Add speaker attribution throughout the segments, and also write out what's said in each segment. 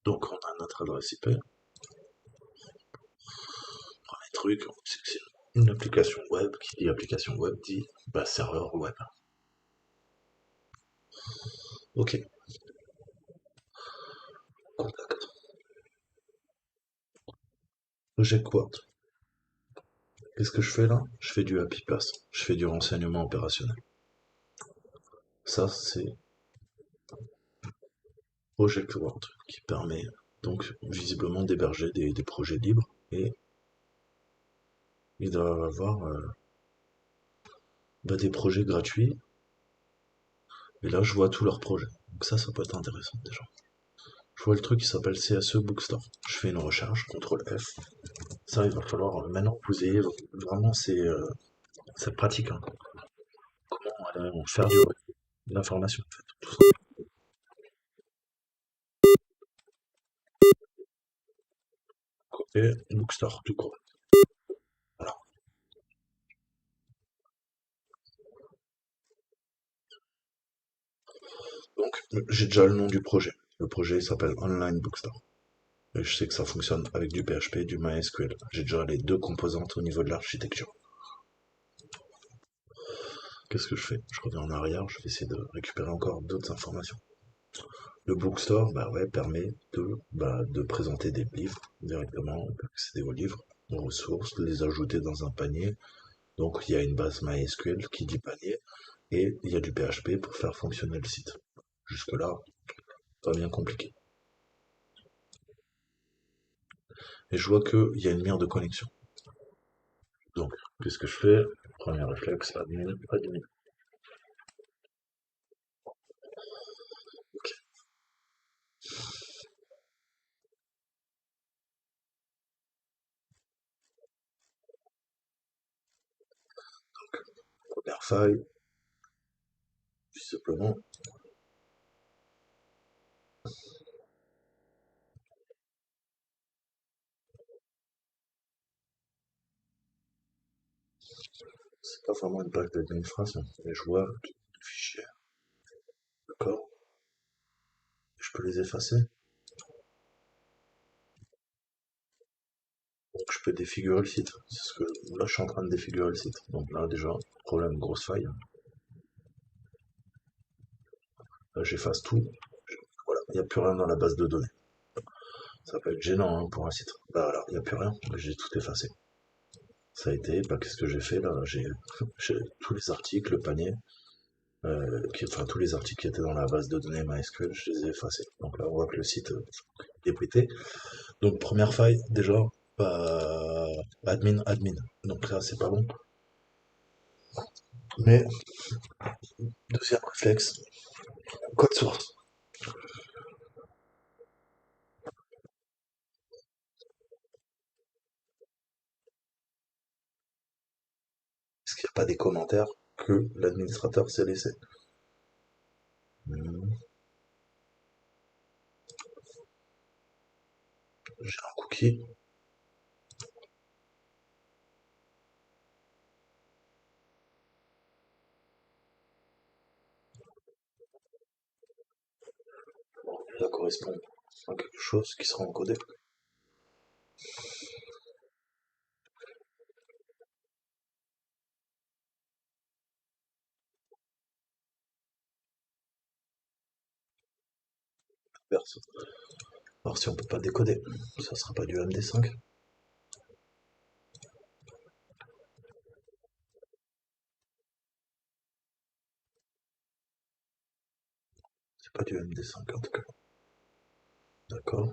Speaker 1: Donc on a notre adresse IP. Premier truc, c'est que c'est une application web. Qui dit application web dit bah, serveur web. Ok, contact. J'écoute. Qu'est-ce que je fais là? Je fais du happy pass. Je fais du renseignement opérationnel. Ça, c'est Project Word qui permet donc visiblement d'héberger des projets libres et ils doivent avoir bah, des projets gratuits. Et là, je vois tous leurs projets. Donc ça peut être intéressant déjà. Je vois le truc qui s'appelle CSE Bookstore. Je fais une recherche, CTRL F. Ça, il va falloir maintenant que vous ayez vraiment cette pratique. Hein. Comment faire de l'information en fait. Tout ça. Et Bookstore, tout court. Voilà. Donc, j'ai déjà le nom du projet. Le projet s'appelle Online Bookstore. Et je sais que ça fonctionne avec du PHP et du MySQL. J'ai déjà les deux composantes au niveau de l'architecture. Qu'est-ce que je fais? Je reviens en arrière, je vais essayer de récupérer encore d'autres informations. Le bookstore bah ouais, permet de présenter des livres directement, accéder aux livres, aux ressources, les ajouter dans un panier. Donc il y a une base MySQL qui dit panier et il y a du PHP pour faire fonctionner le site. Jusque-là, pas bien compliqué. Et je vois qu'il y a une mire de connexion. Donc, qu'est-ce que je fais? Premier réflexe, admin. Ok. Première faille, tout simplement, c'est pas vraiment une page d'administration. Mais je vois des fichiers, d'accord? Je peux les effacer. Donc je peux défigurer le site. C'est ce que là je suis en train de défigurer le site. Donc là déjà, problème, grosse faille. Là j'efface tout. Voilà, il n'y a plus rien dans la base de données. Ça peut être gênant hein, pour un site. Bah voilà, il n'y a plus rien. J'ai tout effacé. Ça a été, bah qu'est-ce que j'ai fait là? J'ai tous les articles, le panier, enfin tous les articles qui étaient dans la base de données MySQL, je les ai effacés. Donc là on voit que le site est pété. Donc première faille, déjà, bah, admin. Donc là c'est pas bon. Mais deuxième réflexe, code source. Est-ce qu'il n'y a pas des commentaires que l'administrateur s'est laissé? Hmm, j'ai un cookie. Ça correspond à quelque chose qui sera encodé. Perso. Alors si on peut pas décoder, ça sera pas du MD5. C'est pas du MD5 en tout cas. D'accord.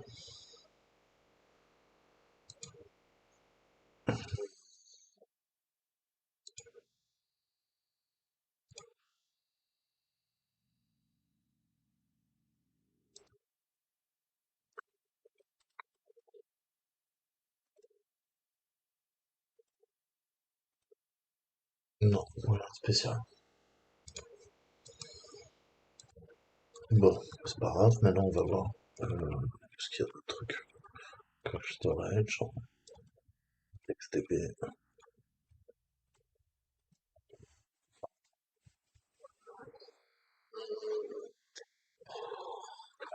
Speaker 1: Non, voilà, spécial. Bon, c'est pas grave, maintenant on va voir ce qu'il y a d'autres trucs. Cache storage, XDB.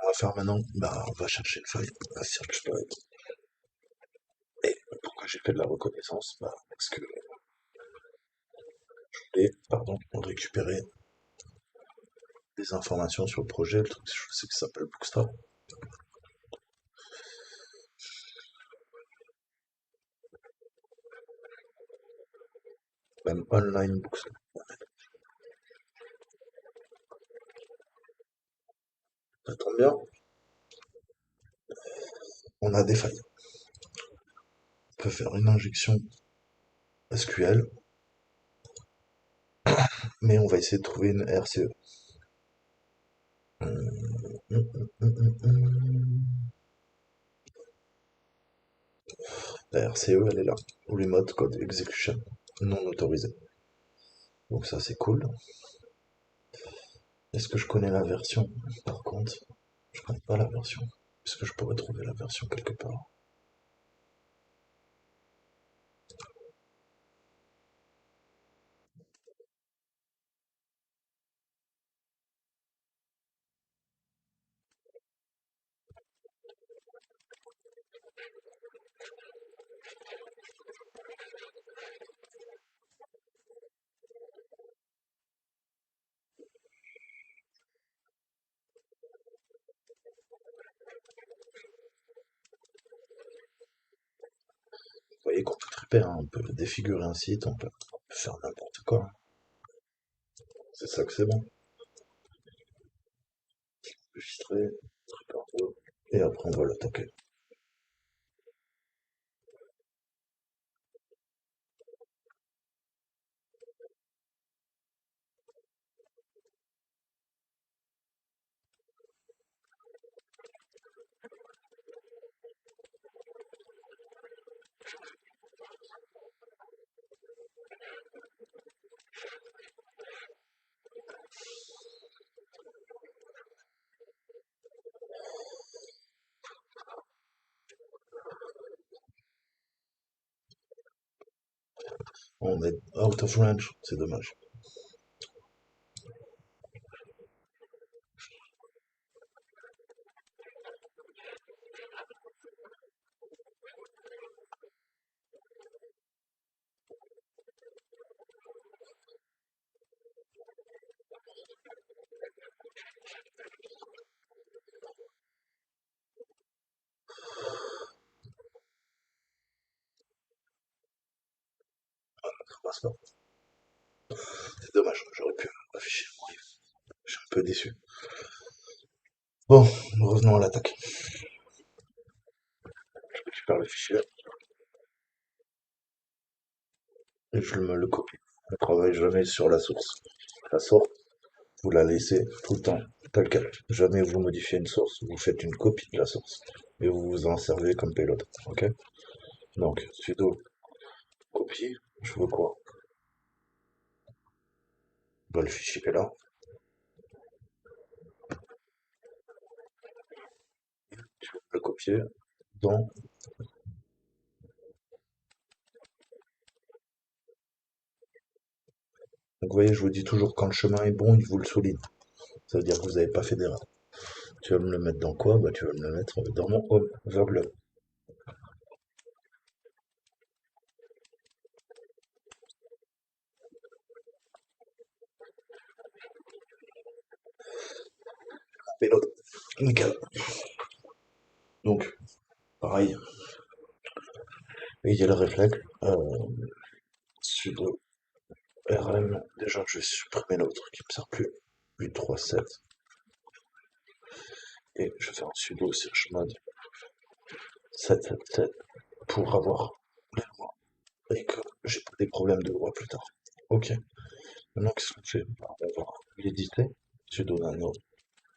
Speaker 1: va faire maintenant? Bah, on va chercher une feuille, un search file. Et pourquoi j'ai fait de la reconnaissance? Bah, parce que je voulais, pardon, récupérer des informations sur le projet, le truc, je sais que ça s'appelle Bookstore. Même online Bookstore. Ça tombe bien, on a des failles. On peut faire une injection SQL, mais on va essayer de trouver une RCE. La RCE, elle est là. Remote Code Execution, non autorisé. Donc ça, c'est cool. Est-ce que je connais la version? Par contre, je connais pas la version. Est-ce que je pourrais trouver la version quelque part? Vous voyez qu'on peut triper, hein, on peut défigurer un site, on peut faire n'importe quoi. C'est ça que c'est bon. Enregistrer, triper un peu, et après on va l'attaquer. On est out of range, c'est dommage. Ça passe pas. C'est dommage, j'aurais pu afficher mon livre. Je suis un peu déçu. Bon, revenons à l'attaque. Je récupère le fichier et je me le copie. On ne travaille jamais sur la source. La source, vous la laissez tout le temps, telle quelle. Jamais vous modifiez une source, vous faites une copie de la source. Et vous vous en servez comme payload. Ok? Donc, sudo copie, je veux quoi? Bah, le fichier est là. Je veux le copier dans. Donc, vous voyez, je vous dis toujours quand le chemin est bon, il vous le souligne. Ça veut dire que vous n'avez pas fait d'erreur. Tu vas me le mettre dans quoi? Bah, tu vas me le mettre dans mon home, Verble. Payload. Nickel. Donc, pareil, il y a le réflexe. Sudo rm. Déjà, je vais supprimer l'autre qui me sert plus. 837. Et je vais faire un sudo searchmod 777 pour avoir les lois et que j'ai pas des problèmes de loi plus tard. Ok. Maintenant, qu'est-ce qu'on fait? Bah, on va l'éditer, sudo nano,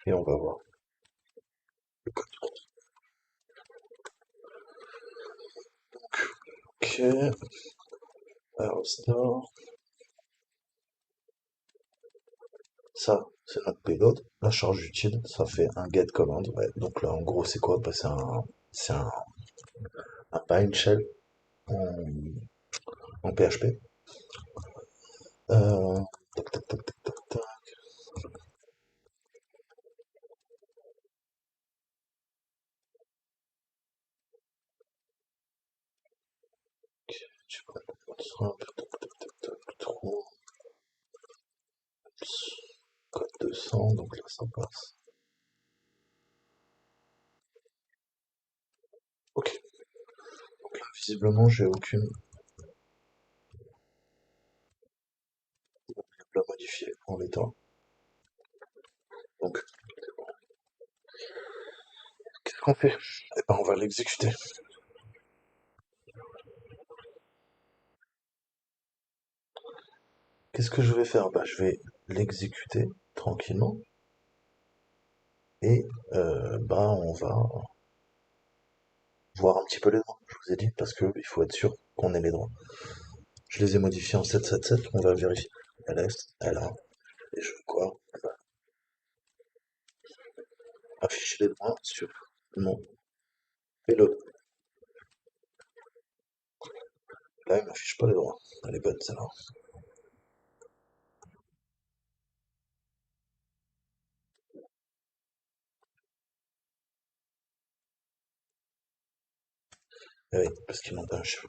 Speaker 1: et on va voir le code source. Ok. Alors, store. Ça, c'est notre payload. La charge utile, ça fait un get command. Ouais. Donc là, en gros, c'est quoi? Bah, c'est un bind shell en, en PHP. Tac, tac, tac, tac, tac, tac. Je sais pas, trop, code 200, donc là ça passe. Ok, donc là visiblement j'ai aucune la modifier en l'état. Donc qu'est-ce qu'on fait? Eh ben on va l'exécuter. Qu'est-ce que je vais faire? Bah je vais l'exécuter tranquillement et bah on va voir un petit peu les droits. Je vous ai dit parce que il faut être sûr qu'on ait les droits. Je les ai modifiés en 777, on va vérifier. LS, LA, et je veux quoi? Afficher les droits sur mon vélo. Là, il m'affiche pas les droits. Elle est bonne, celle-là. Eh oui, parce qu'il manque un cheveu.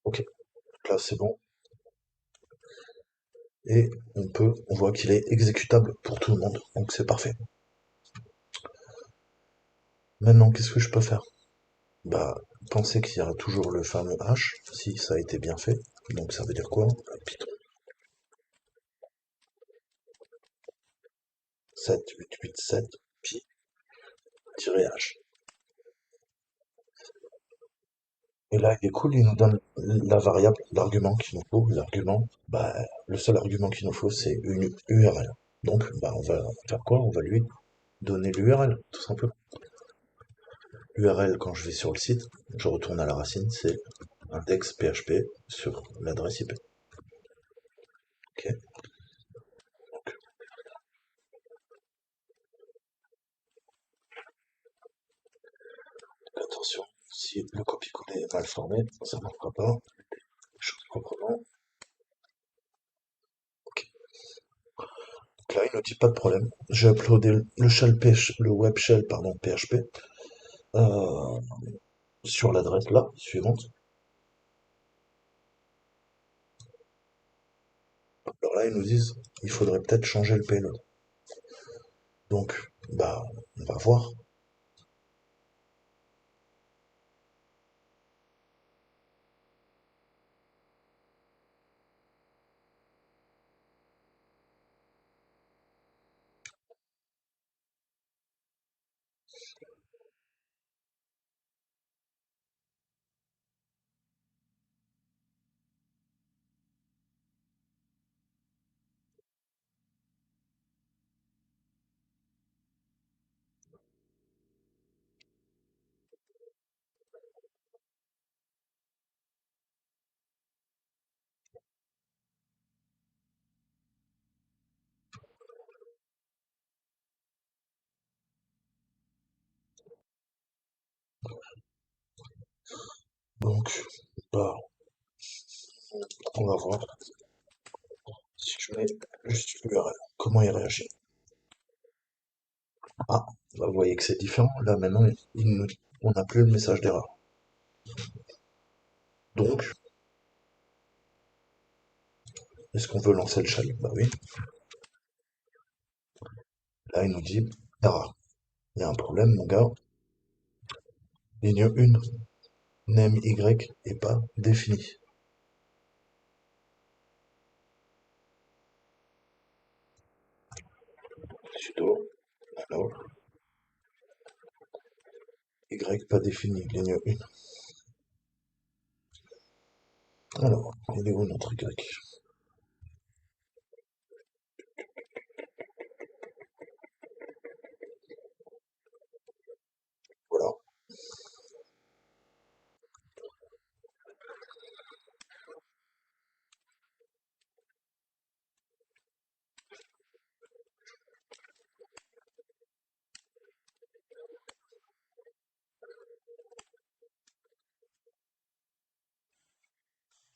Speaker 1: Ok, là c'est bon. Et on voit qu'il est exécutable pour tout le monde. Donc c'est parfait. Maintenant, qu'est-ce que je peux faire? Bah, penser qu'il y aura toujours le fameux H, si ça a été bien fait. Donc ça veut dire quoi? Python 7887 pi-h. Et là, il est cool, il nous donne la variable, l'argument qu'il nous faut. L'argument, bah, le seul argument qu'il nous faut, c'est une URL. Donc, bah, on va faire quoi? On va lui donner l'URL, tout simplement. URL, quand je vais sur le site, je retourne à la racine, c'est index.php sur l'adresse IP. Ok. Donc, attention, si le copier-coller est mal formé, ça ne marchera pas. Chose proprement. Ok. Donc là, il ne dit pas de problème. J'ai uploadé le web shell, pardon, PHP, euh, sur l'adresse là, suivante. Alors là, ils nous disent, il faudrait peut-être changer le payload. Donc, bah, on va voir. Donc, bah, on va voir si je mets juste l'URL. Comment il réagit? Ah, bah, vous voyez que c'est différent. Là, maintenant, on n'a plus le message d'erreur. Donc, est-ce qu'on veut lancer le shell? Bah oui. Là, il nous dit erreur. Il y a un problème, mon gars. Ligne 1, name Y est pas défini. Sudo, alors, Y pas défini, ligne 1. Alors, il est où notre Y? Voilà.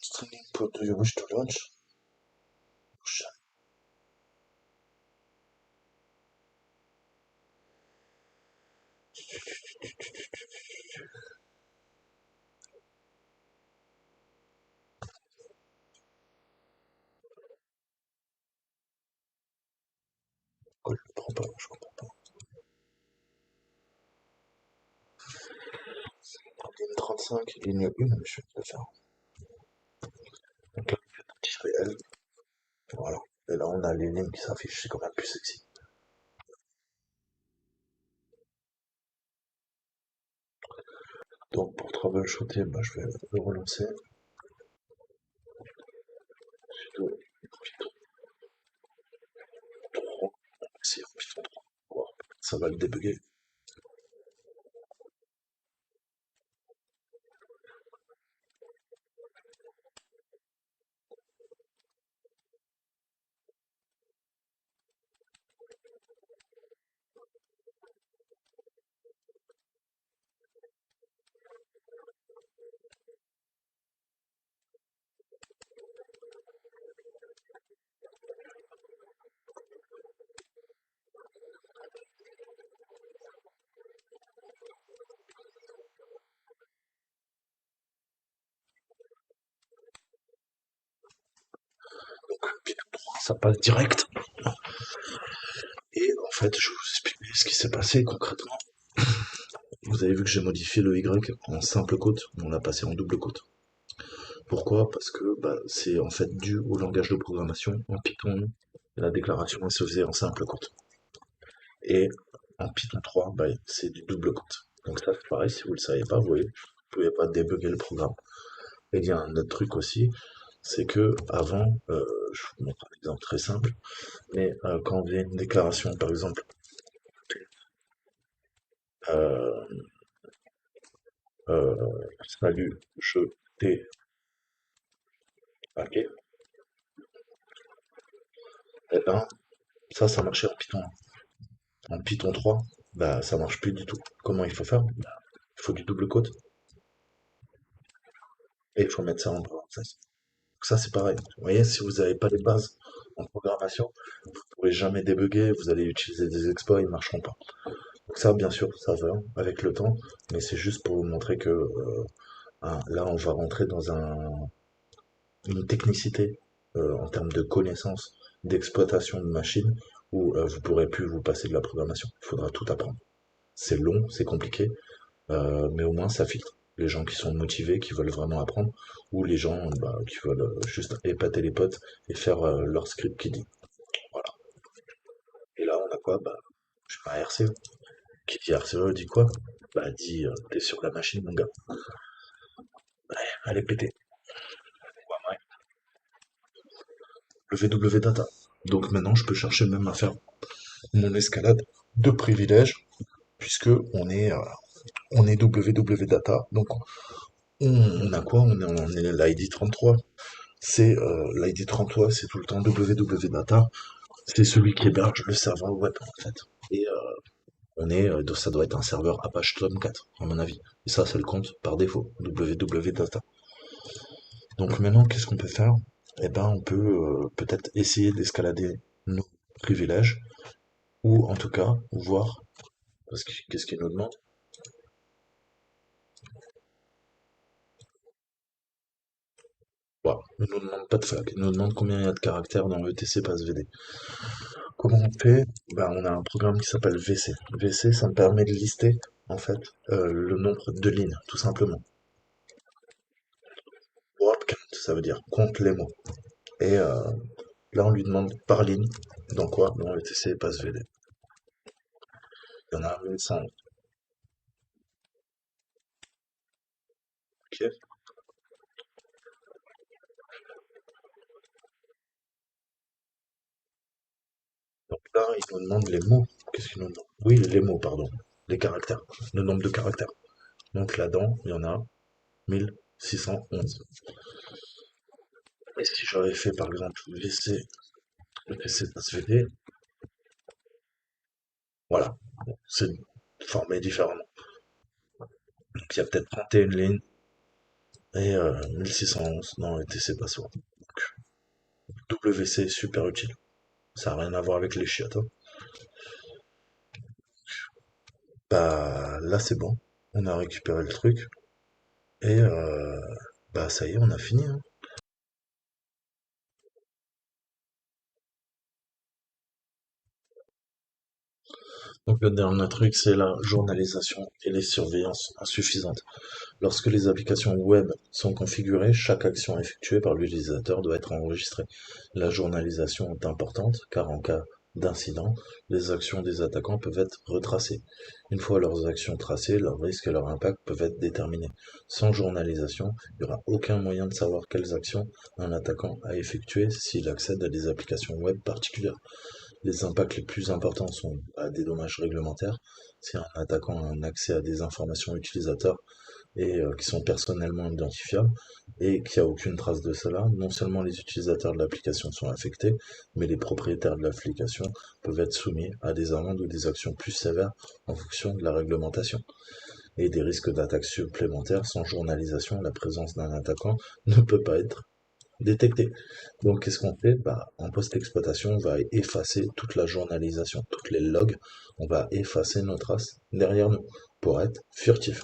Speaker 1: String input, do you wish to launch? ligne 35, ligne 1, je vais le faire. Donc là, petit réel, voilà. Et là, on a les lignes qui s'affichent, c'est quand même plus sexy. Donc pour troubleshooter, bah, je vais le relancer. Sudo Python 3, c'est en Python 3. Wow, ça va le débugger. Donc Python 3, ça passe direct. Et en fait, je vais vous expliquer ce qui s'est passé concrètement. Vous avez vu que j'ai modifié le Y en simple quote, on l'a passé en double quote. Pourquoi? Parce que bah, c'est en fait dû au langage de programmation. En Python, la déclaration elle se faisait en simple quote. Et en Python 3, bah, c'est du double quote. Donc ça c'est pareil, si vous le savez pas, vous voyez, vous pouvez pas débugger le programme. Et il y a un autre truc aussi, c'est que avant, je vous montre un exemple très simple, mais quand on faisait une déclaration, par exemple, euh, euh, salut, je t'ai hacké, et ben ça marchait en Python 1. En Python 3, bah ça marche plus du tout. Comment il faut faire? Bah, il faut du double quote et il faut mettre ça en parenthèse. Donc ça c'est pareil. Vous voyez, si vous n'avez pas les bases en programmation, vous ne pourrez jamais débugger, vous allez utiliser des exploits, ils ne marcheront pas. Donc ça, bien sûr, ça va avec le temps, mais c'est juste pour vous montrer que là, on va rentrer dans une technicité en termes de connaissances d'exploitation de machines où vous pourrez plus vous passer de la programmation. Il faudra tout apprendre. C'est long, c'est compliqué, mais au moins ça filtre. Les gens qui sont motivés, qui veulent vraiment apprendre, ou les gens bah, qui veulent juste épater les potes et faire leur script qui dit. Voilà. Et là, on a quoi? Bah, je sais pas, RCE. Qui dit RCE dit quoi? Bah, dit t'es sur la machine, mon gars. Elle est pétée. Ouais, ouais. Le VW Data. Donc maintenant, je peux chercher même à faire mon escalade de privilèges, puisque on est WW Data. Donc on a quoi? On est l'ID 33. C'est l'ID 33, c'est tout le temps WW Data. C'est celui qui héberge le serveur web en fait. Et ça doit être un serveur Apache Tomcat à mon avis. Et ça, c'est le compte par défaut, WW Data. Donc maintenant, qu'est-ce qu'on peut faire? Eh ben, on peut peut-être essayer d'escalader nos privilèges, ou en tout cas voir, parce que qu'est-ce qu'il nous demande? Voilà, il nous demande pas de flag, il nous demande combien il y a de caractères dans ETC PassVD. Comment on fait? Ben, on a un programme qui s'appelle VC. VC, ça me permet de lister en fait le nombre de lignes, tout simplement. Word count, ça veut dire compte les mots. Et là, on lui demande par ligne, dans quoi? Dans ETC PassVD. Il y en a 1500. Ok. Donc là, il nous demande les mots. Qu'est-ce qu'il nous demande? Oui, les mots, pardon. Les caractères. Le nombre de caractères. Donc là-dedans, il y en a 1611. Et si j'avais fait par exemple VC, VC SVD, voilà. C'est formé différemment. Donc il y a peut-être 31 lignes et 1611 dans le TC Password. Donc WC super utile. Ça n'a rien à voir avec les chiottes, hein. Bah là c'est bon. On a récupéré le truc. Et bah ça y est, on a fini, hein. Donc le dernier truc, c'est la journalisation et les surveillances insuffisantes. Lorsque les applications web sont configurées, chaque action effectuée par l'utilisateur doit être enregistrée. La journalisation est importante car en cas d'incident, les actions des attaquants peuvent être retracées. Une fois leurs actions tracées, leurs risques et leur impact peuvent être déterminés. Sans journalisation, il n'y aura aucun moyen de savoir quelles actions un attaquant a effectuées s'il accède à des applications web particulières. Les impacts les plus importants sont des dommages réglementaires. Si un attaquant a un accès à des informations utilisateurs et qui sont personnellement identifiables et qu'il n'y a aucune trace de cela, non seulement les utilisateurs de l'application sont affectés, mais les propriétaires de l'application peuvent être soumis à des amendes ou des actions plus sévères en fonction de la réglementation. Et des risques d'attaques supplémentaires sans journalisation, la présence d'un attaquant ne peut pas être détectée. Donc qu'est-ce qu'on fait? En post-exploitation, on va effacer toute la journalisation, toutes les logs, on va effacer nos traces derrière nous pour être furtif.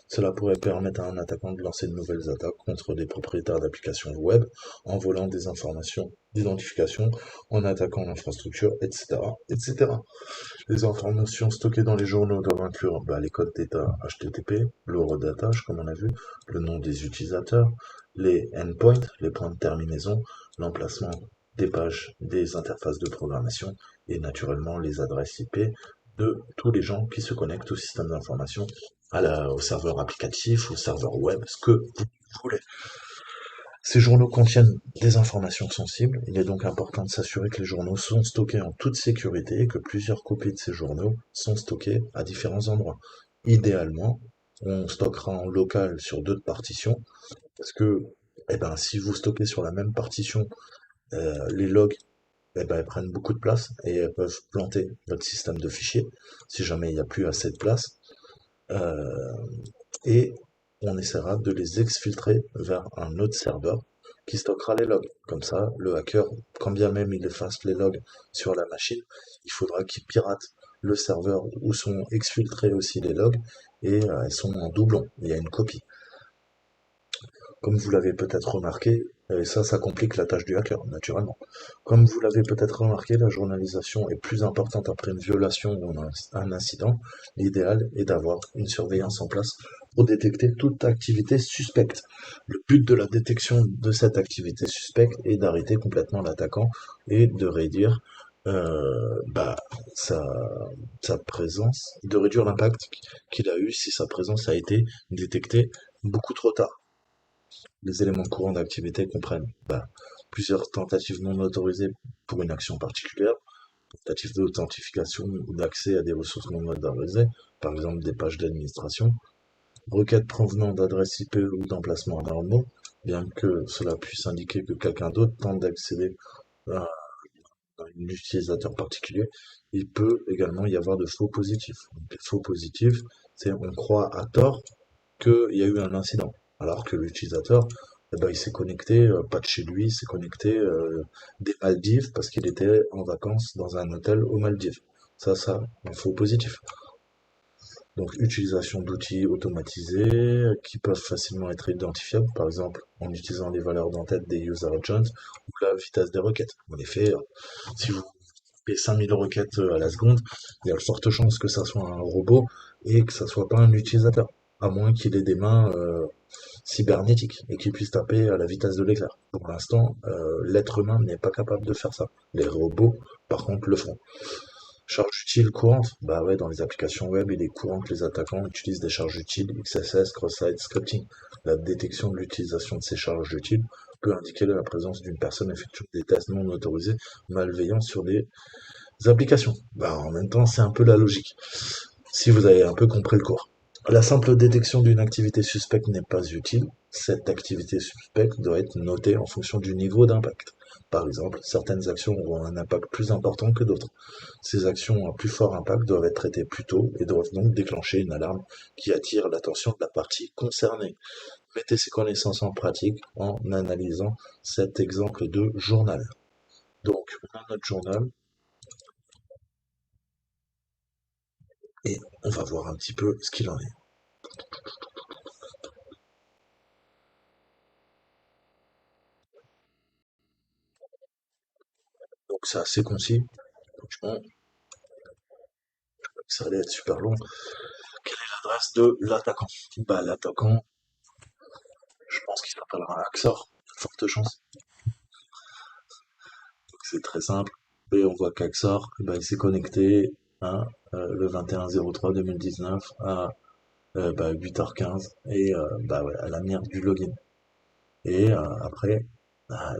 Speaker 1: Cela pourrait permettre à un attaquant de lancer de nouvelles attaques contre des propriétaires d'applications web en volant des informations d'identification, en attaquant l'infrastructure, etc., etc. Les informations stockées dans les journaux doivent inclure les codes d'état HTTP, l'horodatage, comme on a vu, le nom des utilisateurs, les endpoints, les points de terminaison, l'emplacement des pages des interfaces de programmation et naturellement les adresses IP de tous les gens qui se connectent au système d'information, au serveur applicatif, au serveur web, ce que vous voulez. Ces journaux contiennent des informations sensibles, il est donc important de s'assurer que les journaux sont stockés en toute sécurité et que plusieurs copies de ces journaux sont stockées à différents endroits. Idéalement, on stockera en local sur d'autres partitions, parce que si vous stockez sur la même partition, les logs elles prennent beaucoup de place et elles peuvent planter votre système de fichiers si jamais il n'y a plus assez de place. Euh, et on essaiera de les exfiltrer vers un autre serveur qui stockera les logs. Comme ça, le hacker, quand bien même il efface les logs sur la machine, il faudra qu'il pirate le serveur où sont exfiltrés aussi les logs et elles sont en doublon. Il y a une copie. Comme vous l'avez peut-être remarqué, et ça complique la tâche du hacker, naturellement. Comme vous l'avez peut-être remarqué, la journalisation est plus importante après une violation ou un incident. L'idéal est d'avoir une surveillance en place pour détecter toute activité suspecte. Le but de la détection de cette activité suspecte est d'arrêter complètement l'attaquant et de réduire euh, bah, sa, sa présence, de réduire l'impact qu'il a eu si sa présence a été détectée beaucoup trop tard. Les éléments courants d'activité comprennent plusieurs tentatives non autorisées pour une action particulière, tentatives d'authentification ou d'accès à des ressources non autorisées, par exemple des pages d'administration, requêtes provenant d'adresses IP ou d'emplacements anormaux, bien que cela puisse indiquer que quelqu'un d'autre tente d'accéder à un utilisateur particulier, il peut également y avoir de faux positifs. Donc, les faux positifs, c'est on croit à tort qu'il y a eu un incident. Alors que l'utilisateur, il s'est connecté, pas de chez lui, il s'est connecté des Maldives parce qu'il était en vacances dans un hôtel aux Maldives. Ça, un faux positif. Donc, utilisation d'outils automatisés qui peuvent facilement être identifiables, par exemple en utilisant les valeurs d'entête des user agents ou la vitesse des requêtes. En effet, si vous faites 5000 requêtes à la seconde, il y a de fortes chances que ça soit un robot et que ça soit pas un utilisateur, à moins qu'il ait des mains cybernétique et qui puisse taper à la vitesse de l'éclair. Pour l'instant, l'être humain n'est pas capable de faire ça. Les robots, par contre, le font. Charge utile courante, ouais, dans les applications web, il est courant que les attaquants utilisent des charges utiles XSS, cross-site scripting. La détection de l'utilisation de ces charges utiles peut indiquer la présence d'une personne effectuant des tests non autorisés malveillants sur des applications. En même temps, c'est un peu la logique, si vous avez un peu compris le cours. La simple détection d'une activité suspecte n'est pas utile. Cette activité suspecte doit être notée en fonction du niveau d'impact. Par exemple, certaines actions auront un impact plus important que d'autres. Ces actions à plus fort impact doivent être traitées plus tôt et doivent donc déclencher une alarme qui attire l'attention de la partie concernée. Mettez ces connaissances en pratique en analysant cet exemple de journal. Donc, on a notre journal et on va voir un petit peu ce qu'il en est. Donc, c'est assez concis. Franchement, Ça allait être super long. Quelle est l'adresse de l'attaquant? Bah, l'attaquant, je pense qu'il s'appellera Axor. Forte chance. Donc, c'est très simple. Et on voit qu'Axor, eh ben, il s'est connecté hein, le 21-03-2019 à 8h15 et bah, ouais, à la mire du login. Et après,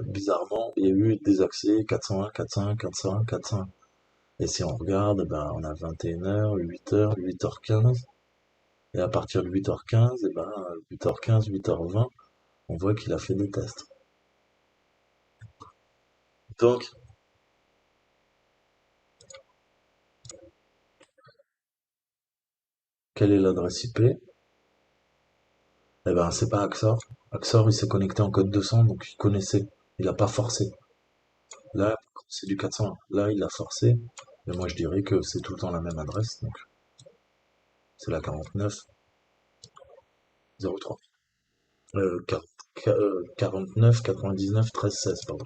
Speaker 1: bizarrement, il y a eu des accès 401, 401, 401, 401. Et si on regarde, ben, on a 21h, 8h, 8h15. Et à partir de 8h15, et ben, 8h15, 8h20, on voit qu'il a fait des tests. Donc, quelle est l'adresse IP? Eh ben, c'est pas Axor. Axor, il s'est connecté en code 200, donc il connaissait. Il a pas forcé. Là, c'est du 401. Là, il a forcé. Et moi, je dirais que c'est tout le temps la même adresse. Donc, c'est la 4903. 49 99 13 16, pardon.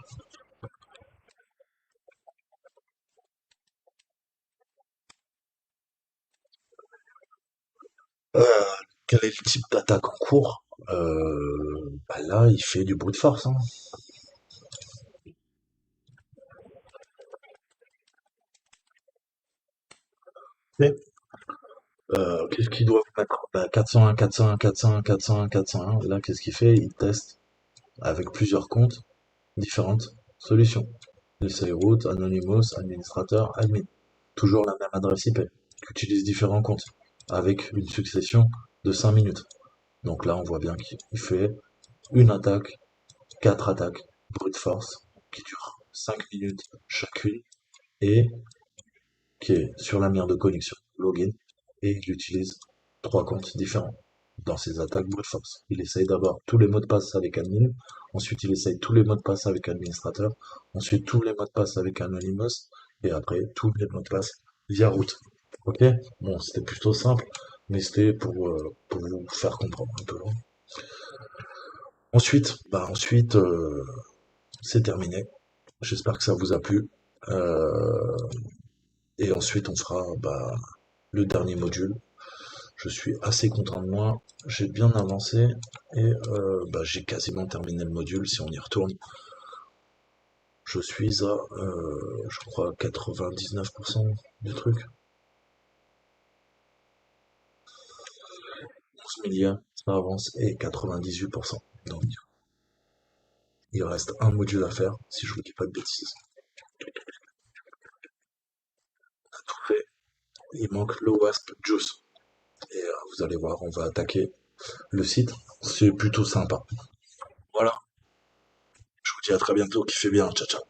Speaker 1: Euh, Quel est le type d'attaque en cours? Bah là, il fait du brute force, hein. Mais, qu'est-ce qu'il doit mettre? Bah, 401, 401, 401, 401, 401. Là, qu'est-ce qu'il fait? Il teste avec plusieurs comptes différentes solutions. Essay route, Anonymous, administrateur, admin. Toujours la même adresse IP, qui utilise différents comptes, avec une succession de 5 minutes. Donc là, on voit bien qu'il fait une attaque, quatre attaques, brute force, qui durent 5 minutes chacune, et qui est sur la mire de connexion, login, et il utilise trois comptes différents dans ses attaques brute force. Il essaye d'avoir tous les mots de passe avec admin, ensuite il essaye tous les mots de passe avec administrateur, ensuite tous les mots de passe avec Anonymous, et après tous les mots de passe via route. Ok? Bon, c'était plutôt simple, mais c'était pour vous faire comprendre un peu, hein. Ensuite, c'est terminé. J'espère que ça vous a plu. Euh, et ensuite, on fera le dernier module. Je suis assez content de moi. J'ai bien avancé et j'ai quasiment terminé le module. Si on y retourne, je suis à, je crois, 99% du truc. 11 milliards, ça avance et 98%. Donc, il reste un module à faire, si je vous dis pas de bêtises. Tout fait. Il manque le Wasp Juice. Et vous allez voir, on va attaquer le site. C'est plutôt sympa. Voilà. Je vous dis à très bientôt. Kiffez bien. Ciao, ciao.